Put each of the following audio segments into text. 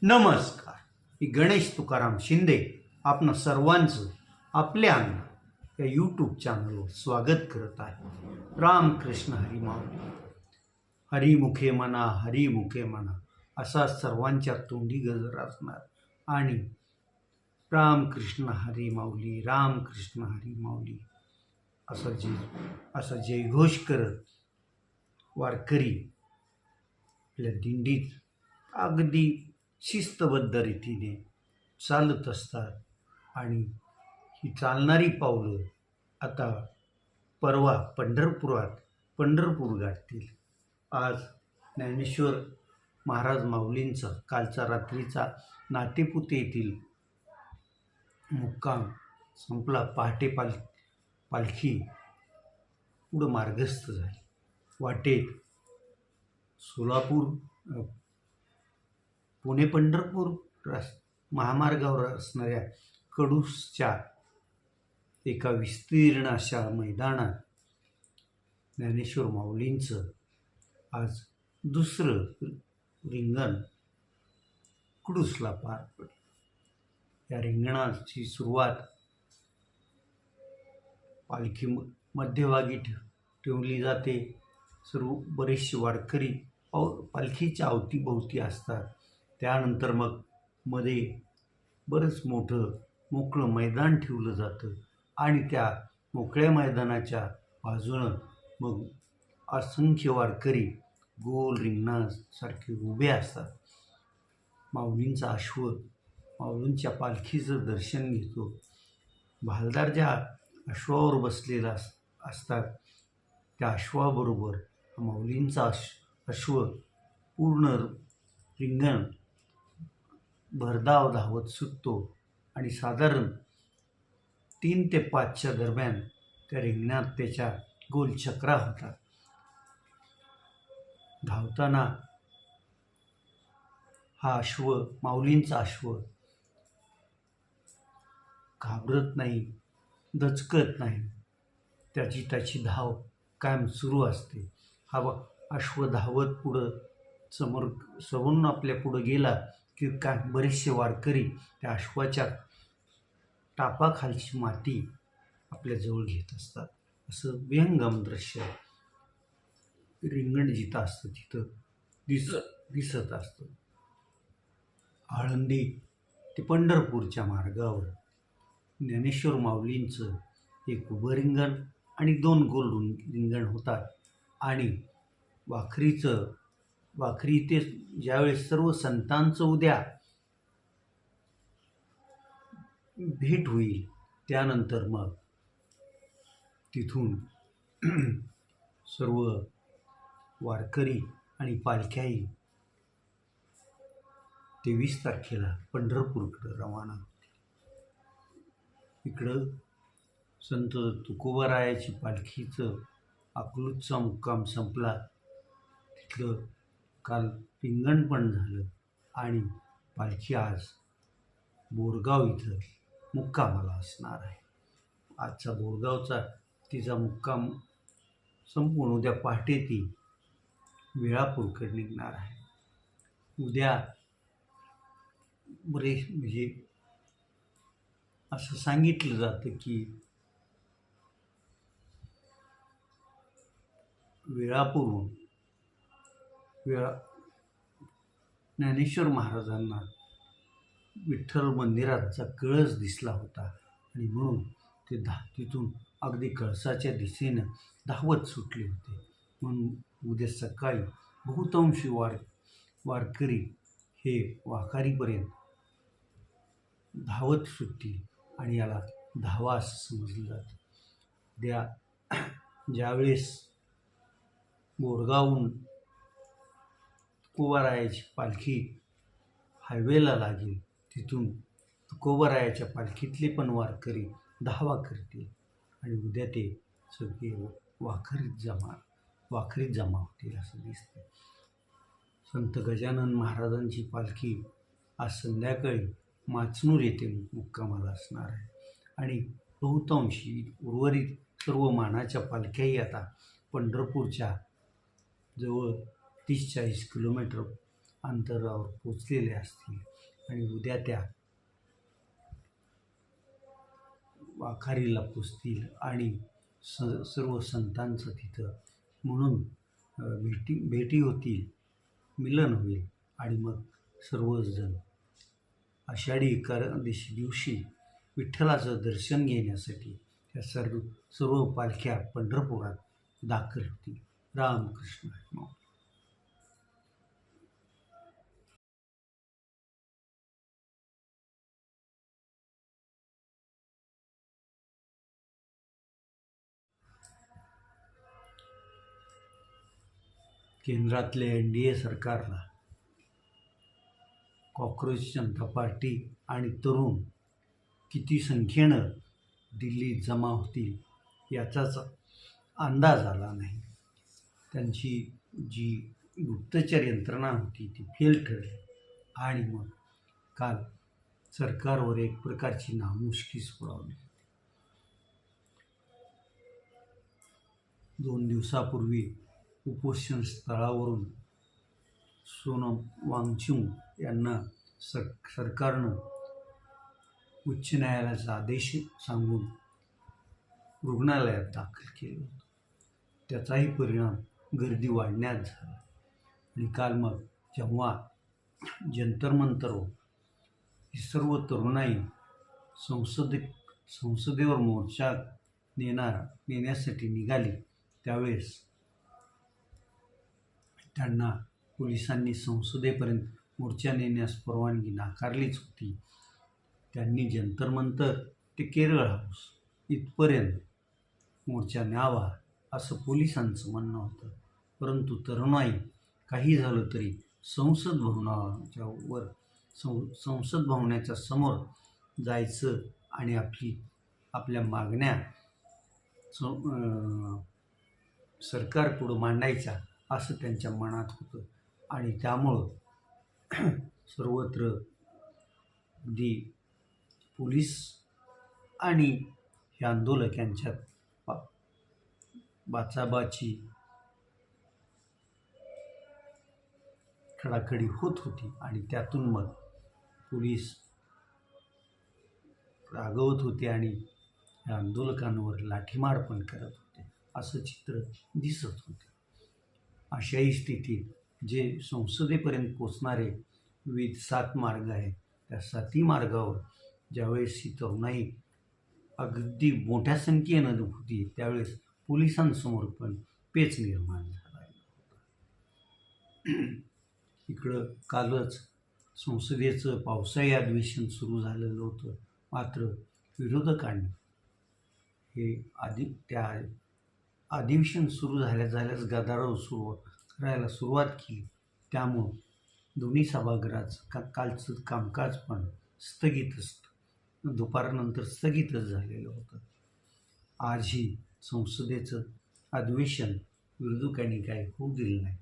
नमस्कार. मी गणेश तुकाराम शिंदे आपणा सर्वांचं आपल्या अन्न या यूट्यूब चॅनलवर स्वागत करत आहे. रामकृष्ण हरी माऊली. हरिमुखे म्हणा, हरिमुखे म्हणा असा सर्वांच्या तोंडी गजर असणार आणि रामकृष्ण हरी माऊली, रामकृष्ण हरी माऊली असा जयघोष करत वारकरी आपल्या दिंडीत अगदी शिस्तबद्ध रीतीने चालत असतात आणि ही चालणारी पावलं आता परवा पंढरपूर गाठतील. आज ज्ञानेश्वर महाराज माऊलींचा कालचा रात्रीचा नातेपुते येथील मुक्काम संपला. पहाटे पालखी पुढं मार्गस्थ झाली. वाटेत सोलापूर पुणे पंढरपूर महामार्गावर असणाऱ्या कडूसच्या एका विस्तीर्ण अशा मैदानात ज्ञानेश्वर माऊलींचं आज दुसरं रिंगण कडूसला पार पडलं. या रिंगणाची सुरुवात पालखी मध्यभागी ठेवली जाते. सर्व बरेचसे वारकरी पालखीच्या अवतीभोवती असतात. त्यानंतर मग मध्ये बरंच मोकळं मैदान ठेवलं जातं आणि त्या मोकळ्या मैदानाच्या बाजूनं मग असंख्य वारकरी गोल रिंगणासारखे उभे असतात. माऊलींचा अश्व माऊलींच्या पालखीचं दर्शन घेतो. भालदार ज्या अश्वावर बसलेला असतात त्या अश्वाबरोबर माऊलींचा अश्व पूर्ण रिंगण भरधाव धावत सुटतो आणि साधारण 3 ते 5च्या दरम्यान त्या रिंगणात त्याच्या गोल चक्रा होतात. धावताना हा माऊलींचा अश्व घाबरत नाही, दचकत नाही. त्याची धाव कायम सुरू असते. हा अश्व धावत पुढं समोरून आपल्या पुढं गेला की काय बरेचसे वारकरी त्या अश्वाच्या टापाखालची माती आपल्याजवळ घेत असतात. असं विहंगम दृश्य रिंगण जिथं असतं तिथं दिसत असतं. आळंदी ते पंढरपूरच्या मार्गावर ज्ञानेश्वर माऊलींचं एक उभं रिंगण आणि 2 गोल रिंगण होतात आणि वाखरी ते ज्यावेळेस सर्व संतांचं उद्या भेट होईल त्यानंतर मग तिथून सर्व वारकरी आणि पालख्याही 23 तारखेला पंढरपूरकडं रवाना होतील. इकडं संत तुकोबारायाची पालखीचं अकलूजचा मुक्काम संपला. तिथलं काल रिंगण पण झालं आणि पालखी आज बोरगाव इथं मुक्कामाला असणार आहे. आजचा बोरगावचा तिचा मुक्काम संपून उद्या पहाटे ती वेळापूरकडे निघणार आहे. उद्या म्हणजे असं सांगितलं जातं की वेळापूरहून ज्ञानेश्वर महाराजांना विठ्ठल मंदिराचा कळस दिसला होता आणि म्हणून ते तिथून अगदी कळसाच्या दिशेनं धावत सुटले होते. म्हणून उद्या सकाळी बहुतांशी वारकरी हे वाखारीपर्यंत धावत सुटतील आणि याला धावा असं समजलं जातं. उद्या ज्यावेळेस बोरगावहून तुकोबारायाची पालखी हायवेला लागेल तिथून तुकोबारायाच्या पालखीतले पण वारकरी धावा करतील आणि उद्या ते सगळे वाखरीत जमा होतील असं दिसतं. संत गजानन महाराजांची पालखी आज संध्याकाळी माचनूर येथे मुक्कामाला असणार आहे आणि बहुतांशी उर्वरित सर्व मानाच्या पालख्याही आता पंढरपूरच्या जवळ 30-40 किलोमीटर अंतरावर पोचलेले असतील आणि उद्या त्या वाखारीला पोचतील आणि सर्व संतांचं तिथं म्हणून भेटी होतील, मिलन होईल आणि मग सर्वजण आषाढी एकादशी दिवशी विठ्ठलाचं दर्शन घेण्यासाठी त्या सर्व पालख्या पंढरपुरात दाखल होतील. रामकृष्ण हरी माऊली. केंद्रातल्या NDA सरकारला कॉक्रोच जनता पार्टी आणि तरुण किती संख्येनं दिल्लीत जमा होतील याचाच अंदाज आला नाही. त्यांची जी गुप्तचर यंत्रणा होती ती फेल ठरली आणि मग काल सरकारवर एक प्रकारची नामुष्कीच उडवली. 2 दिवसापूर्वी उपोषण स्थळावरून सोनम वांगचुक यांना सरकारनं उच्च न्यायालयाचा आदेश सांगून रुग्णालयात दाखल केलं होतं. त्याचाही परिणाम गर्दी वाढण्यात झाला आणि काल मग जेव्हा जंतर मंतरवर ही सर्व तरुणाई संसदेवर मोर्चा नेण्यासाठी निघाली त्यावेळेस त्यांना पोलिसांनी संसदेपर्यंत मोर्चा नेण्यास परवानगी नाकारलीच होती. त्यांनी जंतर मंतर ते केरळ हाऊस इथपर्यंत मोर्चा न्यावा असं पोलिसांचं म्हणणं होतं. परंतु तरुणाई काही झालं तरी संसद भवनाच्या समोर जायचं आणि आपल्या मागण्या सरकारपुढं मांडायच्या असं त्यांच्या मनात होतं आणि त्यामुळं सर्वत्र अगदी पोलीस आणि हे आंदोलक यांच्यात बाचाबाची खडाखडी होत होती आणि त्यातून मग पोलीस रागवत होते आणि या आंदोलकांवर लाठीमार पण करत होते असं चित्र दिसत होते. अशाही स्थितीत जे संसदेपर्यंत पोचणारे विविध 7 मार्ग आहेत त्या 7ही मार्गावर ज्यावेळेस ही तरुणाई अगदी मोठ्या संख्येनं होती त्यावेळेस पोलिसांसमोर पण पेच निर्माण झाला होता. इकडं कालच संसदेचं पावसाळी अधिवेशन सुरू झालेलं होतं. मात्र विरोधकांनी हे त्या अधिवेशन सुरू झाल्याच गदारोळ करायला सुरुवात केली. त्यामुळं दोन्ही सभागृहाचं कालचं कामकाज पण दुपारनंतर स्थगितच झालेलं होतं. आजही संसदेचं अधिवेशन विरोधकांनी काही होऊ दिलं नाही.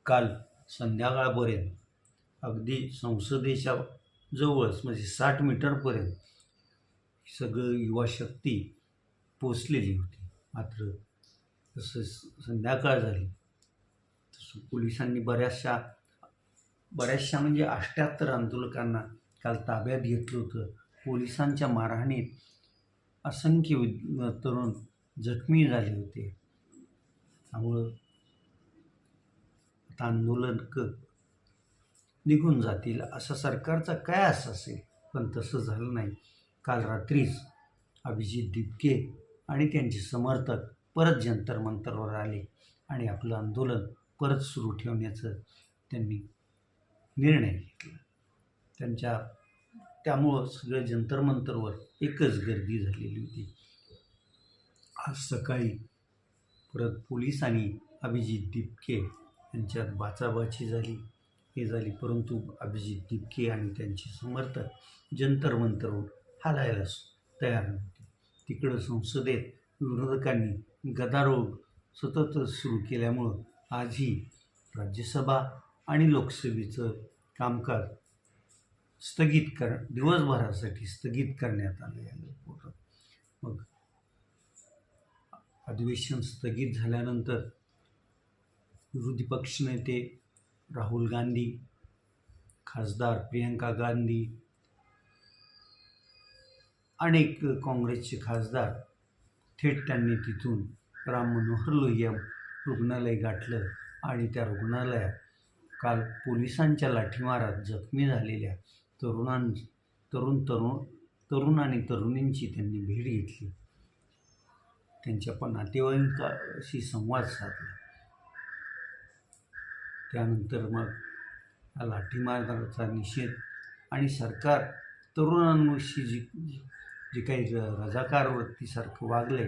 काल संध्याकाळपर्यंत अगदी संसदेच्या जवळच म्हणजे 60 मीटरपर्यंत सगळं युवा शक्ती पोचलेली होती. मात्र जसं संध्याकाळ झाली तसं पोलिसांनी बऱ्याचशा म्हणजे 78 आंदोलकांना काल ताब्यात घेतलं होतं. पोलिसांच्या मारहाणीत असंख्य तरुण जखमी झाले होते. त्यामुळं आता आंदोलक निघून जातील असा सरकारचा कयास असेल, पण तसं झालं नाही. काल रात्रीच अभिजित दिपके आणि त्यांचे समर्थक परत जंतर मंतरवर आले आणि आपलं आंदोलन परत सुरू ठेवण्याचं त्यांनी निर्णय घेतला. त्यामुळं सगळं जंतर मंतरवर एकच गर्दी झालेली होती. आज सकाळी परत पोलीस आणि अभिजित दिपके यांच्यात बाचाबाची झाली, परंतु अभिजित दिपके आणि त्यांचे समर्थक जंतर मंतरवर हालायला तयार नव्हते. तिकडं संसदेत विरोधकांनी गदारोळ सतत सुरू केल्यामुळं आजही राज्यसभा आणि लोकसभेचं कामकाज दिवसभरासाठी स्थगित करण्यात आलं होतं. मग अधिवेशन स्थगित झाल्यानंतर विरोधी पक्षनेते राहुल गांधी, खासदार प्रियंका गांधी, अनेक काँग्रेसचे खासदार थेट त्यांनी तिथून राम मनोहर लोहिया रुग्णालय गाठलं आणि त्या रुग्णालयात काल पोलिसांच्या लाठीमारात जखमी झालेल्या तरुण आणि तरुणींची त्यांनी भेट घेतली. त्यांच्या नातेवाईकांशी संवाद साधला. त्यानंतर मग हा लाठीमाराचा निषेध आणि सरकार तरुणांविषयी जे काही रजाकार वृत्तीसारखं वागले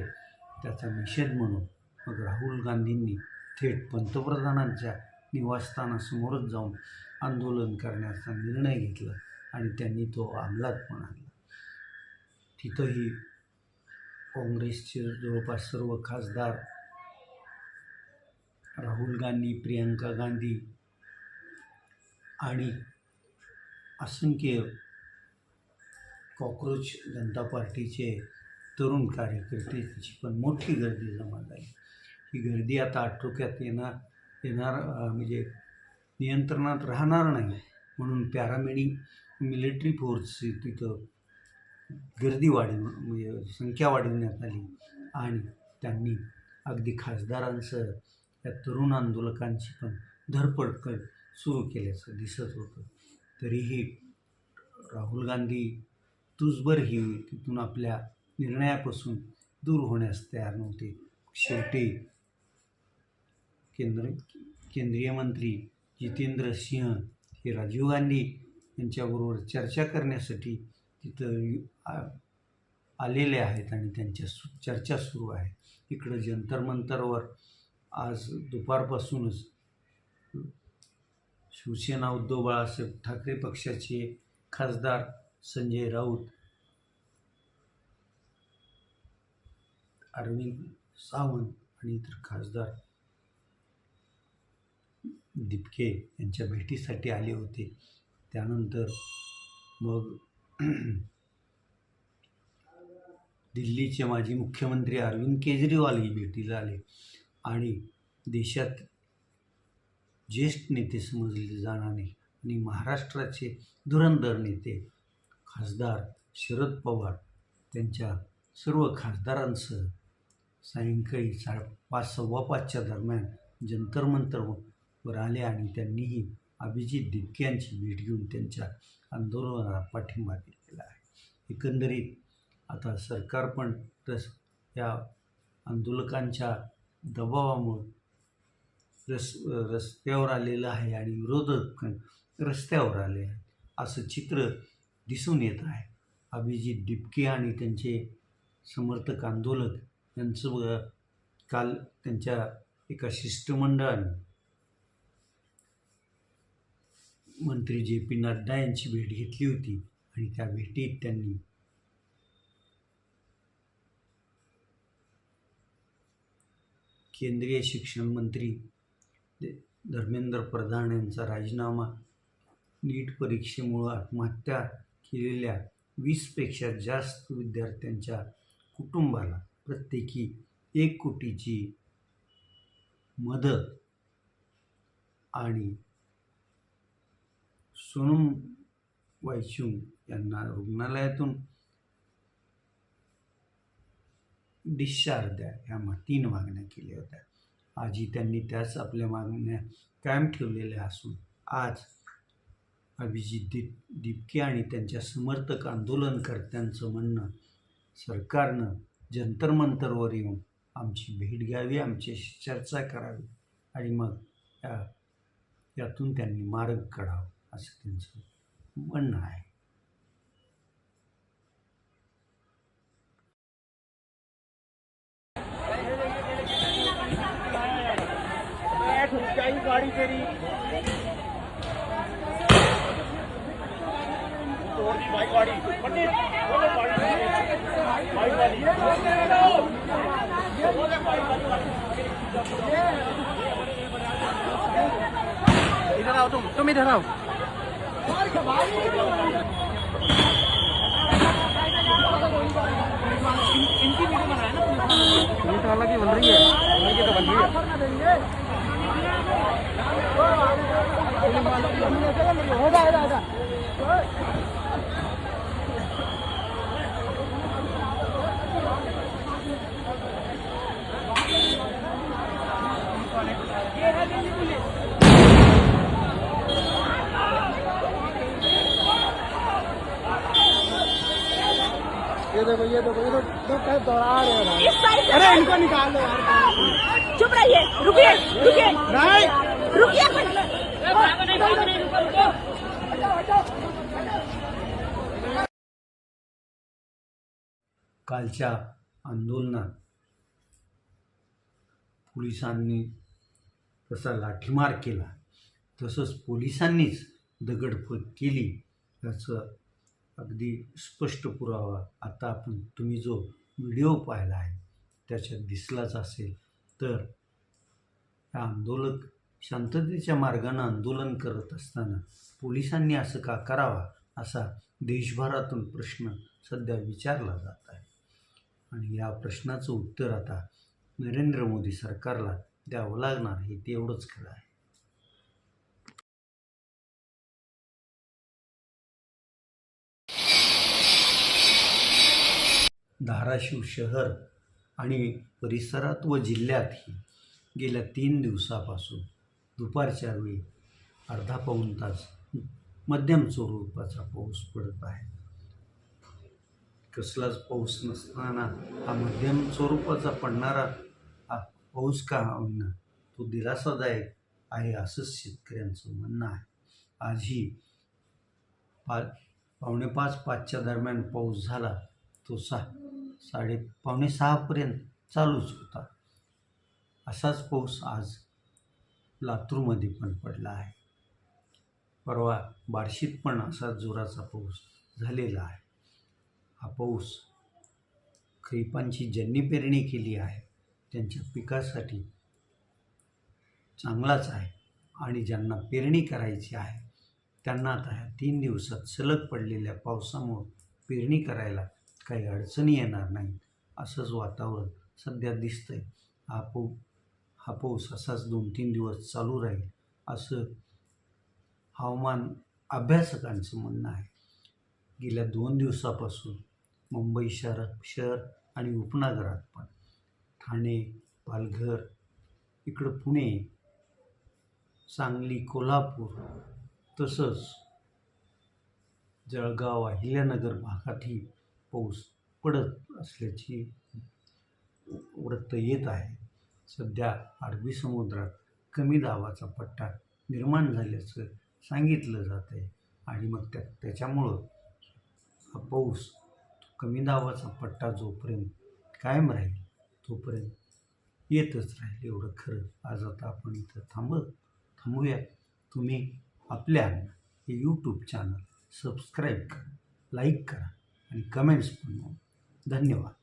त्याचा निषेध म्हणून मग राहुल गांधींनी थेट पंतप्रधानांच्या निवासस्थानासमोरच जाऊन आंदोलन करण्याचा निर्णय घेतला आणि त्यांनी तो अंमलात पण आणला. तिथंही काँग्रेसचे जवळपास सर्व खासदार, राहुल गांधी, प्रियंका गांधी आणि असंख्य कॉक्रोच जनता पार्टीचे तरुण कार्यकर्ते त्याची पण मोठी गर्दी जमा झाली. ही गर्दी आता आटोक्यात येणार म्हणजे नियंत्रणात राहणार नाही म्हणून मिलिटरी फोर्स तिथं गर्दी म्हणजे संख्या वाढवण्यात आली आणि त्यांनी अगदी खासदारांसह या तरुण आंदोलकांची पण धरपकड सुरू केल्याचं दिसत होतं. तरीही राहुल गांधी तुसभर ही तिथून आपल्या निर्णयापासून दूर होण्यास तयार नव्हते. शेवटी केंद्रीय मंत्री जितेंद्र सिंह हे राजीव गांधी यांच्याबरोबर चर्चा करण्यासाठी तिथं आलेले आहेत आणि त्यांच्या चर्चा सुरू आहे. इकडं जंतर मंतरवर आज दुपारपासूनच शिवसेना उद्धव बाळासाहेब ठाकरे पक्षाचे खासदार संजय राऊत, अरविंद सावंत आणि इतर खासदार दिपके यांच्या भेटीसाठी आले होते. त्यानंतर मग दिल्लीचे माजी मुख्यमंत्री अरविंद केजरीवालही भेटीला आले आणि देशात ज्येष्ठ नेते समजले जाणारे आणि महाराष्ट्राचे धुरंधर नेते खासदार शरद पवार त्यांच्या सर्व खासदारांसह सायंकाळी 5:15च्या दरम्यान जंतर मंतरवर आले आणि त्यांनीही अभिजित दिपके यांची भेट घेऊन त्यांच्या आंदोलनाला पाठिंबा दिलेला आहे. एकंदरीत आता सरकार पण या आंदोलकांच्या दबावामुळे रस्त्यावर आलेलं आहे आणि विरोधक रस्त्यावर आले आहेत असं चित्र दिसून येत आहे. अभिजित दिपके आणि त्यांचे समर्थक आंदोलक यांचं काल त्यांच्या एका शिष्टमंडळाने मंत्री JP नड्डा यांची भेट घेतली होती आणि त्या भेटीत त्यांनी केंद्रीय शिक्षण मंत्री धर्मेंद्र प्रधान यांचा राजीनामा, नीट परीक्षेमुळे आत्महत्या केलेल्या 20पेक्षा जास्त विद्यार्थ्यांच्या कुटुंबाला प्रत्येकी 1 कोटीची मदत आणि सोनम वांगचुक यांना रुग्णालयातून डिस्चार्ज द्या ह्या 3 मागण्या केल्या होत्या. आजही त्यांनी त्याच आपल्या मागण्या कायम ठेवलेल्या असून आज अभिजित दिपके आणि त्यांच्या समर्थक आंदोलनकर्त्यांचं म्हणणं सरकारनं जंतर मंतरवर येऊन आमची भेट घ्यावी, आमच्याशी चर्चा करावी आणि मग यातून त्यांनी मार्ग काढावा असं त्यांचं म्हणणं आहे. गाड़ी तेरी भाई गाड़ी पंडित इधर आओ, तुम इधर आओ. इनकी वीडियो बनाया ना, ये तो अलग ही बन रही है, ये तो बन रही है. ये देखो दो दौड़ा रहे हैं. अरे इनको निकाल दो यार. चुप रहिए, रुकिए रुकिए नहीं रुकिए. कालच्या आंदोलनात पोलिसांनी तसा लाठीमार केला, तसंच पोलिसांनीच दगडफेक केली याचं अगदी स्पष्ट पुरावा आता तुम्ही जो व्हिडिओ पाहिला आहे त्याच्यात दिसलाच असेल. तर या आंदोलक शांततेच्या मार्गाने आंदोलन करत असताना पोलिसांनी असं का करावा असा देशभरातून प्रश्न सध्या विचारला जात आहे आणि या प्रश्नाचं उत्तर आता नरेंद्र मोदी सरकारला द्यावं लागणार हे तेवढंच खरं आहे. धाराशिव शहर आणि परिसरात व जिल्ह्यातही गेल्या 3 दिवसापासून दुपारच्या वेळी अर्धा पाऊण तास मध्यम स्वरूपाचा पाऊस पडत आहे. कसलाच पाऊस नसताना हा मध्यम स्वरूपाचा पडणारा हा पाऊस का होईना तो दिलासादायक आहे असंच शेतकऱ्यांचं म्हणणं आहे. आजही 5:45-5च्या दरम्यान पाऊस झाला, तो 5:45पर्यंत चालूच होता. असाच पाऊस आज लातूरमध्ये पण पडला आहे. परवा बार्शीत पण असा जोराचा पाऊस झालेला आहे. हा पाऊस खरीपांची ज्यांनी पेरणी केली आहे त्यांच्या पिकासाठी चांगलाच आहे आणि ज्यांना पेरणी करायची आहे त्यांना आता ह्या 3 दिवसात सलग पडलेल्या पावसामुळे पेरणी करायला काही अडचणी येणार नाहीत असंच वातावरण सध्या दिसतंय. हा पाऊस असाच 2-3 दिवस चालू राहील असं हवामान अभ्यासकांचं म्हणणं आहे. गेल्या 2 दिवसापासून मुंबई शहर आणि उपनगरात पण ठाणे, पालघर, इकडं पुणे, सांगली, कोल्हापूर तसंच जळगाव, अहिल्यानगर भागातही पाऊस पडत असल्याची वृत्त येत आहे. सध्या अरबी समुद्रात कमी दाबाचा पट्टा निर्माण झाल्याचं सांगितलं जात आहे आणि मग त्याच्यामुळं हा पाऊस कमी दाबाचा पट्टा जोपर्यंत कायम राहील तोपर्यंत येतच राहील एवढं खरं. आज आता आपण इथं थांबूया. तुम्ही आपल्या हे यूट्यूब चॅनल सबस्क्राईब करा, लाईक करा आणि कमेंट्स पण नोंदवा. धन्यवाद.